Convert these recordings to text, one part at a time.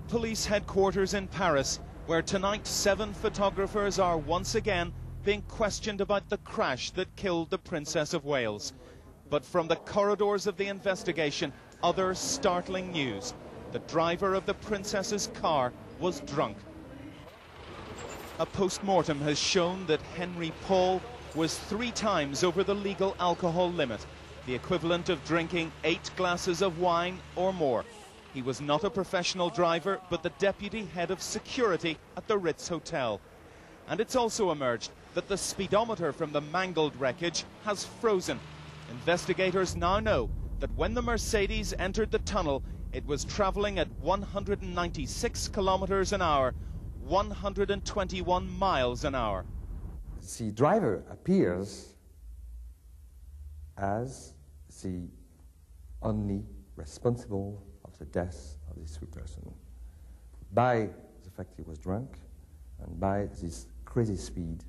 at police headquarters in Paris, where tonight 7 photographers are once again being questioned about the crash that killed the Princess of Wales. But from the corridors of the investigation, other startling news. The driver of the Princess's car was drunk. A post-mortem has shown that Henry Paul was 3 times over the legal alcohol limit, the equivalent of drinking 8 glasses of wine or more. He was not a professional driver, but the deputy head of security at the Ritz Hotel. And it's also emerged that the speedometer from the mangled wreckage has frozen. Investigators now know that when the Mercedes entered the tunnel, it was travelling at 196 kilometers an hour, 121 miles an hour. The driver appears as the only responsible of the death of these 3 persons by the fact he was drunk and by this crazy speed.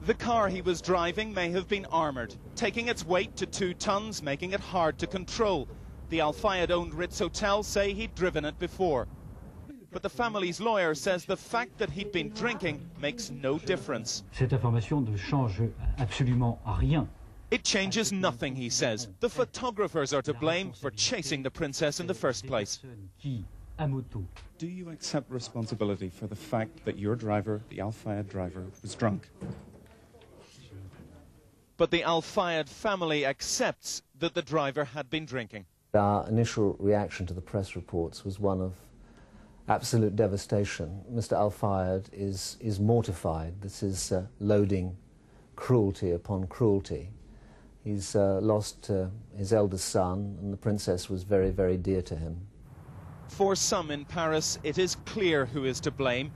The car he was driving may have been armoured, taking its weight to 2 tons, making it hard to control. The Al Fayed-owned Ritz Hotel say he'd driven it before. But the family's lawyer says the fact that he'd been drinking makes no difference. Cette information ne change absolument rien. It changes nothing, he says. The photographers are to blame for chasing the princess in the first place. Do you accept responsibility for the fact that your driver, the Al Fayed driver, was drunk? But the Al Fayed family accepts that the driver had been drinking. Our initial reaction to the press reports was one of absolute devastation. Mr. Al Fayed is mortified. This is loading cruelty upon cruelty. He's lost his eldest son, and the princess was very, very dear to him. For some in Paris, it is clear who is to blame,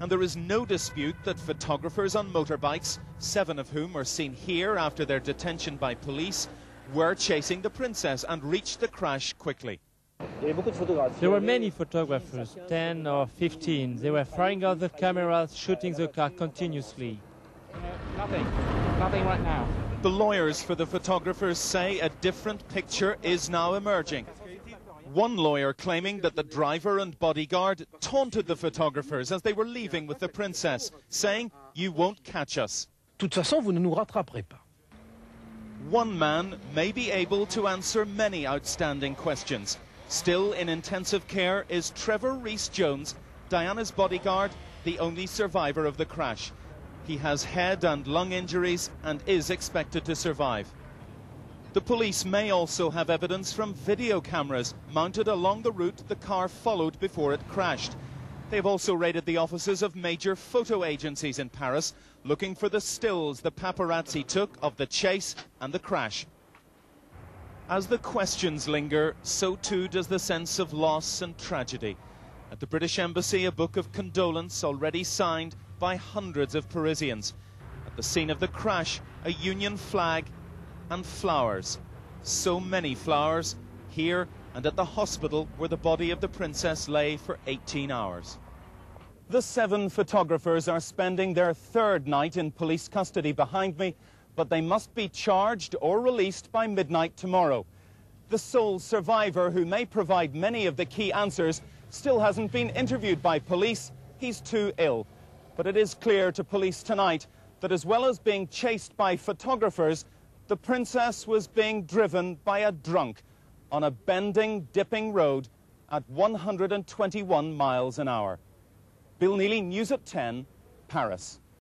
and there is no dispute that photographers on motorbikes, 7 of whom are seen here after their detention by police, were chasing the princess and reached the crash quickly. There were many photographers, 10 or 15. They were firing out the cameras, shooting the car continuously. Nothing right now. The lawyers for the photographers say a different picture is now emerging. One lawyer claiming that the driver and bodyguard taunted the photographers as they were leaving with the princess, saying, "You won't catch us." De toute façon, vous ne nous rattraperez pas. One man may be able to answer many outstanding questions. Still in intensive care is Trevor Rees-Jones, Diana's bodyguard, the only survivor of the crash. He has head and lung injuries and is expected to survive. The police may also have evidence from video cameras mounted along the route the car followed before it crashed. They've also raided the offices of major photo agencies in Paris, looking for the stills the paparazzi took of the chase and the crash. As the questions linger, so too does the sense of loss and tragedy. At the British Embassy, a book of condolence already signed by hundreds of Parisians. At the scene of the crash, a Union flag and flowers. So many flowers here and at the hospital where the body of the princess lay for 18 hours. The 7 photographers are spending their 3rd night in police custody behind me, but they must be charged or released by midnight tomorrow. The sole survivor, who may provide many of the key answers, still hasn't been interviewed by police. He's too ill. But it is clear to police tonight that as well as being chased by photographers, the princess was being driven by a drunk on a bending, dipping road at 121 miles an hour. Bill Neely, News at 10, Paris.